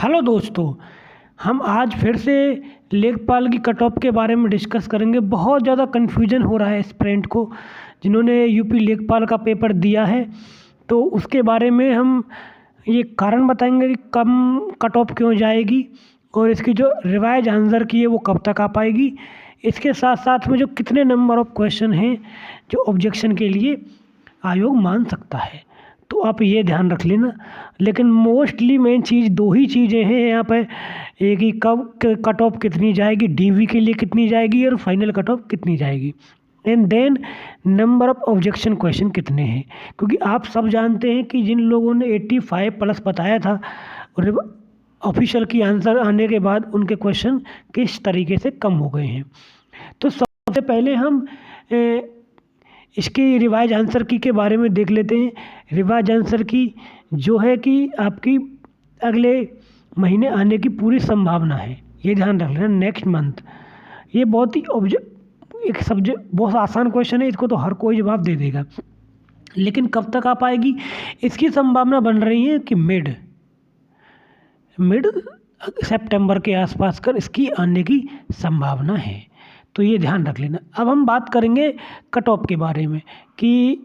Hello दोस्तों, हम आज फिर से लेखपाल की कट ऑफ के बारे में डिस्कस करेंगे। बहुत ज़्यादा कन्फ्यूजन हो रहा है एस्पिरेंट को जिन्होंने यूपी लेखपाल का पेपर दिया है। तो उसके बारे में हम ये कारण बताएंगे कि कम कट ऑफ क्यों जाएगी और इसकी जो रिवाइज आंसर की है वो कब तक आ पाएगी। इसके साथ साथ में जो कितने नंबर ऑफ क्वेश्चन हैं जो ऑब्जेक्शन के लिए आयोग मान सकता है, तो आप ये ध्यान रख लेना। लेकिन मोस्टली मेन चीज़ दो ही चीज़ें हैं यहाँ पे, एक ही कब कट ऑफ कितनी जाएगी, डीवी के लिए कितनी जाएगी और फाइनल कट ऑफ कितनी जाएगी, and then number of objection question कितने हैं। क्योंकि आप सब जानते हैं कि जिन लोगों ने 85 प्लस बताया था और ऑफिशियल की आंसर आने के बाद उनके क्वेश्चन किस तरीके से कम हो गए हैं। तो सबसे पहले हम इसकी रिवाइज आंसर की के बारे में देख लेते हैं। रिवाइज आंसर की जो है कि आपकी अगले महीने आने की पूरी संभावना है, ये ध्यान रख लेना। नेक्स्ट मंथ, ये बहुत ही एक सब्जेक्ट बहुत आसान क्वेश्चन है, इसको तो हर कोई जवाब दे देगा। लेकिन कब तक आ पाएगी, इसकी संभावना बन रही है कि मिड सितंबर के आसपास कर इसकी आने की संभावना है, तो ये ध्यान रख लेना। अब हम बात करेंगे कट ऑफ के बारे में कि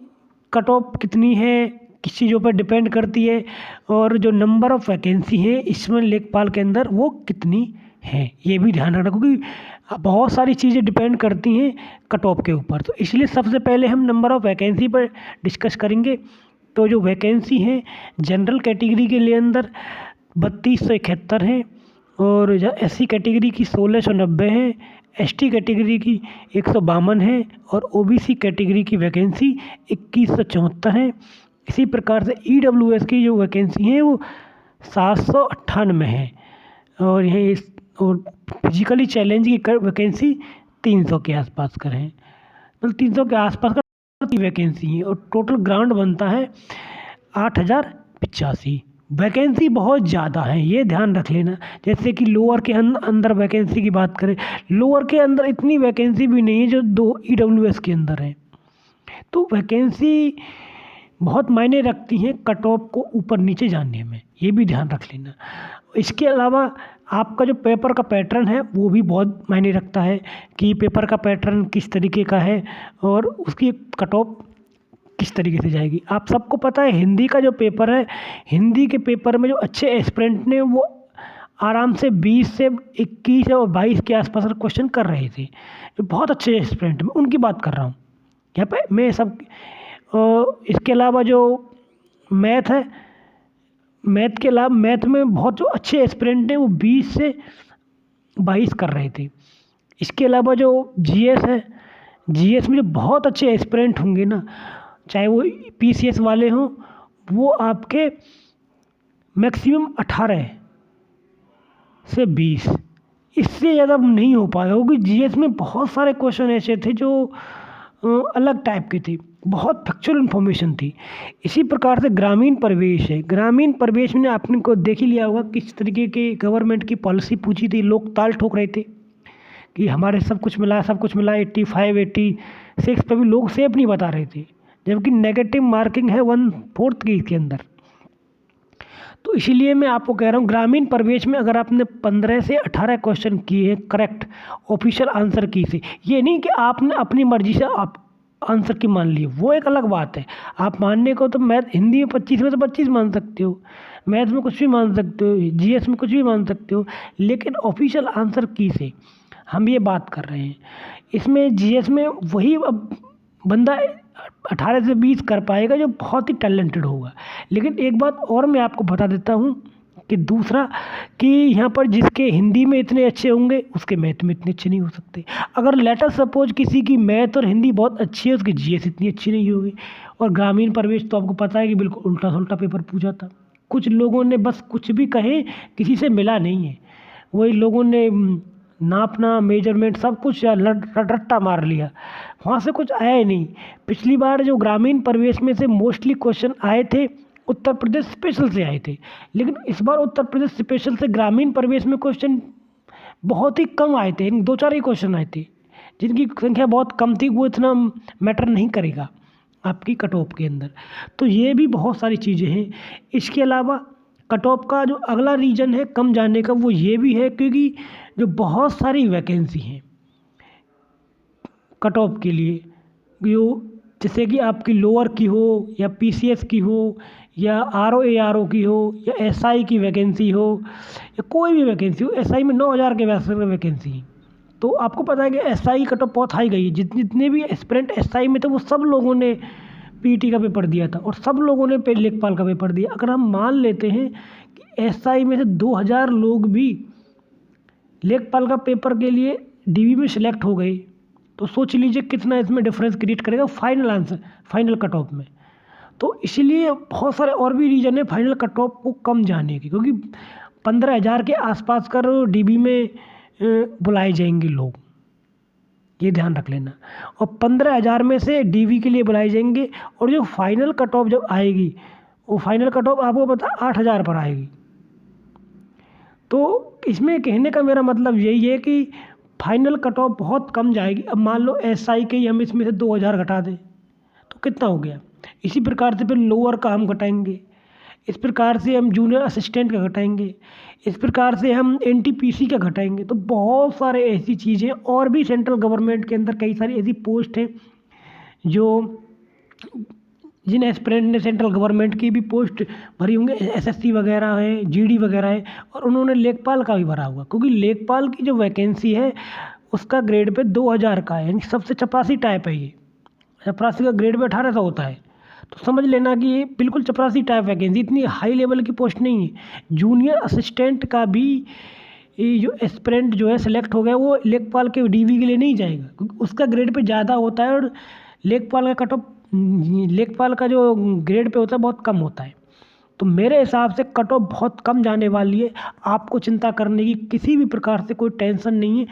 कट ऑफ कितनी है, किस चीज़ों पर डिपेंड करती है, और जो नंबर ऑफ़ वैकेंसी है इसमें लेखपाल के अंदर वो कितनी है, ये भी ध्यान रखना। क्योंकि बहुत सारी चीज़ें डिपेंड करती हैं कट ऑफ के ऊपर, तो इसलिए सबसे पहले हम नंबर ऑफ़ वैकेंसी पर डिस्कस करेंगे। तो जो वैकेंसी है जनरल कैटेगरी के लिए अंदर 3271 है, और एससी कैटेगरी की 1690 है, एसटी कैटेगरी की 152 है, और ओबीसी कैटेगरी की वैकेंसी 2174 है। इसी प्रकार से ईडब्ल्यूएस की जो वैकेंसी है वो 798 है, और यह और फिजिकली चैलेंज की वैकेंसी 300 के आसपास कर है, मतलब 300 के आसपास का वैकेंसी है, और टोटल ग्रांट बनता है 8085। वैकेंसी बहुत ज़्यादा है, ये ध्यान रख लेना। जैसे कि लोअर के अंदर वैकेंसी की बात करें, लोअर के अंदर इतनी वैकेंसी भी नहीं है जो 2 ईडब्ल्यूएस के अंदर है। तो वैकेंसी बहुत मायने रखती हैं कट ऑफ को ऊपर नीचे जानने में, ये भी ध्यान रख लेना। इसके अलावा आपका जो पेपर का पैटर्न है वो भी बहुत मायने रखता है कि पेपर का पैटर्न किस तरीके का है और उसकी कट ऑफ किस तरीके से जाएगी। आप सबको पता है हिंदी का जो पेपर है, हिंदी के पेपर में जो अच्छे एस्पिरेंट ने वो आराम से 20 से 21 और 22 के आसपास क्वेश्चन कर रहे थे, जो बहुत अच्छे एस्पिरेंट, मैं उनकी बात कर रहा हूँ यहाँ पे। मैं सब इसके अलावा जो मैथ है, मैथ के अलावा मैथ में बहुत जो अच्छे एस्पिरेंट हैं वो 20 से 22 कर रहे थे। इसके अलावा जो जीएस है, जीएस में जो बहुत अच्छे एस्पिरेंट होंगे ना, चाहे वो पीसीएस वाले हों, वो आपके मैक्सिमम 18 से 20, इससे ज़्यादा नहीं हो पाएगा। क्योंकि जीएस में बहुत सारे क्वेश्चन ऐसे थे जो अलग टाइप के थे, बहुत फैक्चुअल इन्फॉर्मेशन थी। इसी प्रकार से ग्रामीण परिवेश है, ग्रामीण परिवेश में आपने को देख ही लिया होगा किस तरीके के गवर्नमेंट की पॉलिसी पूछी थी, लोग ताल ठोक रहे थे कि हमारे सब कुछ मिला 85 86 पे भी लोग सेफ नहीं बता रहे थे, जबकि नेगेटिव मार्किंग है 1/4 की इसके अंदर। तो इसीलिए मैं आपको कह रहा हूँ ग्रामीण परिवेश में अगर आपने 15 से 18 क्वेश्चन किए हैं करेक्ट ऑफिशियल आंसर की से, ये नहीं कि आपने अपनी मर्जी से आप आंसर की मान लिए, वो एक अलग बात है। आप मानने को तो मैथ हिंदी में 25 में तो 25 मान सकते हो, मैथ में कुछ भी मान सकते हो, जीएस में कुछ भी मान सकते हो, लेकिन ऑफिशियल आंसर की से हम ये बात कर रहे हैं। इसमें जीएस में वही अब बंदा 18 से 20 कर पाएगा जो बहुत ही टैलेंटेड होगा। लेकिन एक बात और मैं आपको बता देता हूँ कि दूसरा कि यहाँ पर जिसके हिंदी में इतने अच्छे होंगे उसके मैथ में इतने अच्छे नहीं हो सकते। अगर लेटर सपोज किसी की मैथ और हिंदी बहुत अच्छी है, उसकी जीएस इतनी अच्छी नहीं होगी। और ग्रामीण परिवेश तो आपको पता है कि बिल्कुल उल्टा सुल्टा पेपर पूछा था। कुछ लोगों ने बस कुछ भी कहे, किसी से मिला नहीं है, वही लोगों ने नापना मेजरमेंट सब कुछ रट्टा मार लिया, वहाँ से कुछ आया ही नहीं। पिछली बार जो ग्रामीण परिवेश में से मोस्टली क्वेश्चन आए थे उत्तर प्रदेश स्पेशल से आए थे, लेकिन इस बार उत्तर प्रदेश स्पेशल से ग्रामीण परिवेश में क्वेश्चन बहुत ही कम आए थे, 2-4 ही क्वेश्चन आए थे। जिनकी संख्या बहुत कम थी वो इतना मैटर नहीं करेगा आपकी कट ऑफ के अंदर। तो ये भी बहुत सारी चीज़ें हैं। इसके अलावा कट ऑफ का जो अगला रीज़न है कम जाने का वो ये भी है क्योंकि जो बहुत सारी वैकेंसी हैं कट ऑफ के लिए, जो जैसे कि आपकी लोअर की हो या पीसीएस की हो या आरओ की हो या एसआई की वैकेंसी हो या कोई भी वैकेंसी हो। एसआई में 9,000 के वैकेंसी है। तो आपको पता है कि एसआई कट ऑफ बहुत हाई गई है। जितने भी एस्पिरेंट एसआई में थे वो सब लोगों ने पीटी का पेपर दिया था और सब लोगों ने लेखपाल का पेपर दिया। अगर हम मान लेते हैं कि एसआई में से 2,000 लोग भी लेखपाल का पेपर के लिए डीवी में सिलेक्ट हो गए तो सोच लीजिए कितना इसमें डिफरेंस क्रिएट करेगा final answer, final cut off में। तो इसलिए बहुत सारे और भी रीज़न है फाइनल कट ऑफ को कम जाने की, क्योंकि 15,000 के आसपास कर डीबी में बुलाए जाएंगे लोग, ये ध्यान रख लेना। और 15,000 में से डीवी के लिए बुलाए जाएंगे और जो फाइनल कट ऑफ जब आएगी वो फाइनल कट ऑफ आपको पता 8,000 पर आएगी। तो इसमें कहने का मेरा मतलब यही है कि फाइनल कट ऑफ बहुत कम जाएगी। अब मान लो एसआई के ही हम इसमें से 2,000 घटा दें तो कितना हो गया। इसी प्रकार से फिर लोअर का हम घटाएंगे, इस प्रकार से हम जूनियर असिस्टेंट का घटाएंगे, इस प्रकार से हम एनटीपीसी का घटाएंगे। तो बहुत सारे ऐसी चीज़ें और भी सेंट्रल गवर्नमेंट के अंदर कई सारी ऐसी पोस्ट हैं जो जिन एस्पिरेंट ने सेंट्रल गवर्नमेंट की भी पोस्ट भरी होंगे, एसएससी वगैरह है, जीडी वगैरह है, और उन्होंने लेखपाल का भी भरा हुआ, क्योंकि लेखपाल की जो वैकेंसी है उसका ग्रेड पे 2,000 का है, यानी सबसे चपरासी टाइप है। ये चपरासी का ग्रेड पे 1,800 होता है। तो समझ लेना कि ये बिल्कुल चपरासी टाइप वैकेंसी, इतनी हाई लेवल की पोस्ट नहीं है। जूनियर असिस्टेंट का भी ये जो एस्पिरेंट जो है सिलेक्ट हो गया वो लेखपाल के डीवी के लिए नहीं जाएगा, क्योंकि उसका ग्रेड पे ज़्यादा होता है और लेखपाल का कट ऑफ लेखपाल का जो ग्रेड पे होता है बहुत कम होता है। तो मेरे हिसाब से कट ऑफ बहुत कम जाने वाली है। आपको चिंता करने की किसी भी प्रकार से कोई टेंशन नहीं है।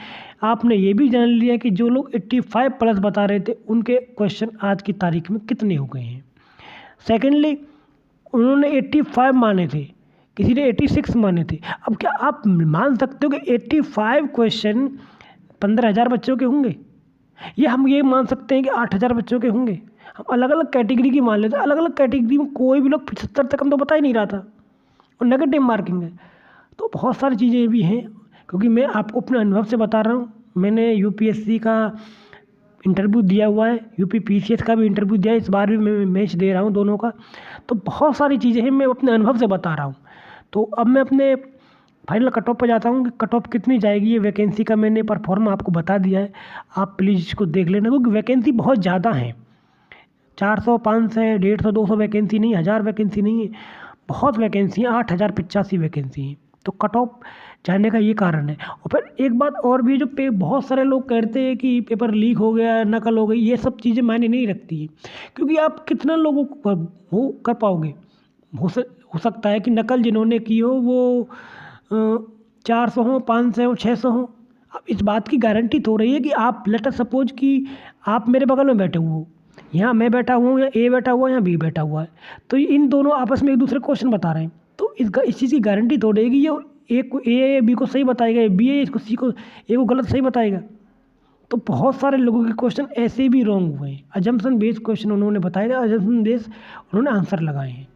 आपने ये भी जान लिया कि जो लोग 85 प्लस बता रहे थे उनके क्वेश्चन आज की तारीख में कितने हो गए हैं। सेकेंडली, उन्होंने 85 माने थे, किसी ने 86 माने थे। अब क्या आप मान सकते हो कि 85 क्वेश्चन 15,000 बच्चों के होंगे, या हम ये मान सकते हैं कि 8,000 बच्चों के होंगे। हम अलग अलग कैटेगरी की मान लेते हैं। अलग अलग कैटेगरी में कोई भी लोग 75 तक हम तो बता ही नहीं रहा था और नेगेटिव मार्किंग है। तो बहुत सारी चीज़ें भी हैं, क्योंकि मैं आपको अपने अनुभव से बता रहा हूँ। मैंने यूपीएससी का इंटरव्यू दिया हुआ है, यूपी पीसीएस का भी इंटरव्यू दिया है, इस बार भी मैं मैच दे रहा हूँ दोनों का। तो बहुत सारी चीज़ें हैं, मैं अपने अनुभव से बता रहा हूँ। तो अब मैं अपने फाइनल कट ऑफ पर जाता हूँ कि कट ऑफ कितनी जाएगी। ये वैकेंसी का मैंने परफॉर्म आपको बता दिया है, आप प्लीज़ इसको देख लेना, क्योंकि वैकेंसी बहुत ज़्यादा है। 400, 500, 150, 200 वैकेंसी नहीं, 1,000 वैकेंसी नहीं है, बहुत वैकेंसी है, 8,085 वैकेंसी है। तो कट ऑफ जाने का ये कारण है। और फिर एक बात और भी, जो बहुत सारे लोग कहते हैं कि पेपर लीक हो गया, नकल हो गई, ये सब चीज़ें मायने नहीं रखती है, क्योंकि आप कितना लोगों को वो कर पाओगे। हो सकता है कि नकल जिन्होंने की हो वो 400 हो, 500 हो, 600 हो। अब इस बात की गारंटी तो रही है कि आप लेट अस सपोज कि आप मेरे बगल में बैठे हुए हो, यहाँ मैं बैठा हुआ हूँ, या ए बैठा हुआ है, यहाँ बी बैठा हुआ है, तो इन दोनों आपस में एक दूसरे क्वेश्चन बता रहे हैं। तो इस चीज़ की गारंटी तो रहेगी ये एक को ए बी को सही बताएगा, बी इसको सी को ए को गलत सही बताएगा। तो बहुत सारे लोगों के क्वेश्चन ऐसे भी रॉन्ग हुए हैं। अजम्पशन बेस्ड क्वेश्चन उन्होंने बताए थे, अजम्पशन बेस्ड उन्होंने आंसर लगाए हैं।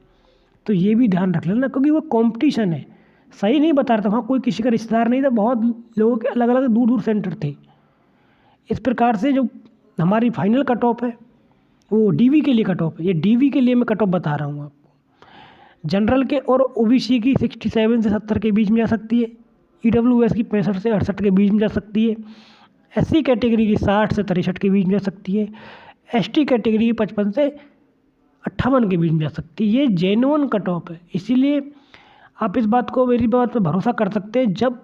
तो ये भी ध्यान रख लेना, क्योंकि वो कॉम्पिटिशन है। सही नहीं बता रहा था, वहाँ कोई किसी का रिश्तेदार नहीं था, बहुत लोगों के अलग अलग दूर दूर सेंटर थे। इस प्रकार से जो हमारी फाइनल कट ऑफ है वो डीवी के लिए कट ऑफ है। ये डीवी के लिए मैं कट ऑफ बता रहा हूँ आपको। जनरल के और ओबीसी की 67 से 70 के बीच में जा सकती है, ईडब्ल्यूएस की 65 से 68 के बीच में जा सकती है, एससी कैटेगरी की 60 से 63 के बीच में जा सकती है, एसटी कैटेगरी की 55 से 58 के बीच में जा सकती है। ये जेन्युइन कट ऑफ है, इसीलिए आप इस बात को, मेरी बात पर भरोसा कर सकते हैं। जब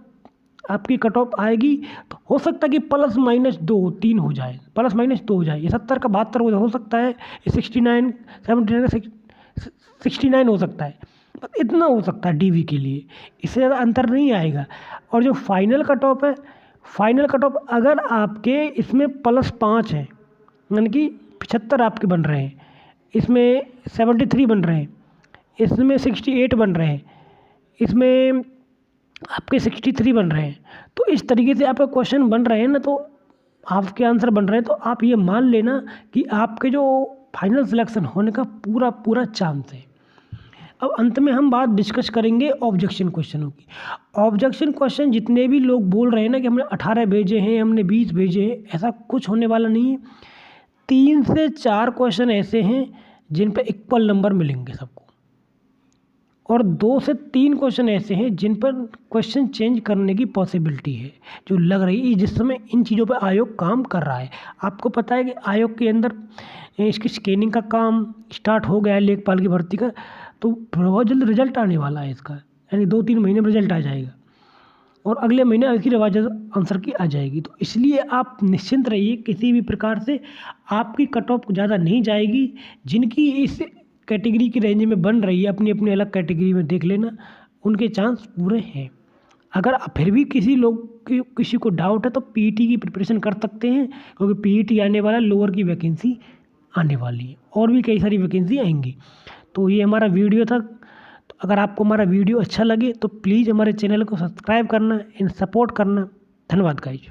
आपकी कट ऑफ आएगी तो हो सकता है कि +-2 3 हो जाए, +-2 हो जाए। ये 70 का 72 हो सकता है, ये 69 79 69 हो सकता है, बस इतना हो सकता है डीवी के लिए, इससे ज़्यादा अंतर नहीं आएगा। और जो फाइनल कट ऑफ है, फाइनल कट ऑफ अगर आपके इसमें +5 है, यानी कि 75 आपके बन रहे हैं, इसमें 73 बन रहे हैं, इसमें 68 बन रहे हैं, इसमें आपके 63 बन रहे हैं, तो इस तरीके से आपके क्वेश्चन बन रहे हैं ना, तो आपके आंसर बन रहे हैं, तो आप ये मान लेना कि आपके जो फाइनल सिलेक्शन होने का पूरा पूरा चांस है। अब अंत में हम बात डिस्कस करेंगे ऑब्जेक्शन क्वेश्चनों की। ऑब्जेक्शन क्वेश्चन जितने भी लोग बोल रहे हैं ना कि हमने 18 भेजे हैं, हमने 20 भेजे हैं, ऐसा कुछ होने वाला नहीं है। 3 से 4 क्वेश्चन ऐसे हैं जिन पर इक्वल नंबर मिलेंगे सबको, और 2 से 3 क्वेश्चन ऐसे हैं जिन पर क्वेश्चन चेंज करने की पॉसिबिलिटी है, जो लग रही है जिस समय इन चीज़ों पर आयोग काम कर रहा है। आपको पता है कि आयोग के अंदर इसकी स्कैनिंग का काम स्टार्ट हो गया है लेखपाल की भर्ती का, तो बहुत जल्द रिजल्ट आने वाला है इसका, यानी 2-3 महीने में रिजल्ट आ जाएगा और अगले महीने इसकी रिवाइजन आंसर की आ जाएगी। तो इसलिए आप निश्चिंत रहिए, किसी भी प्रकार से आपकी कट ऑफ ज़्यादा नहीं जाएगी। जिनकी इस कैटेगरी की रेंज में बन रही है, अपनी अपनी अलग कैटेगरी में देख लेना, उनके चांस पूरे हैं। अगर फिर भी किसी को डाउट है तो पीईटी की प्रिपरेशन कर सकते हैं, क्योंकि पीईटी आने वाला, लोअर की वैकेंसी आने वाली है और भी कई सारी वैकेंसी आएंगी। तो ये हमारा वीडियो था। तो अगर आपको हमारा वीडियो अच्छा लगे तो प्लीज़ हमारे चैनल को सब्सक्राइब करना एंड सपोर्ट करना। धन्यवाद गाइज।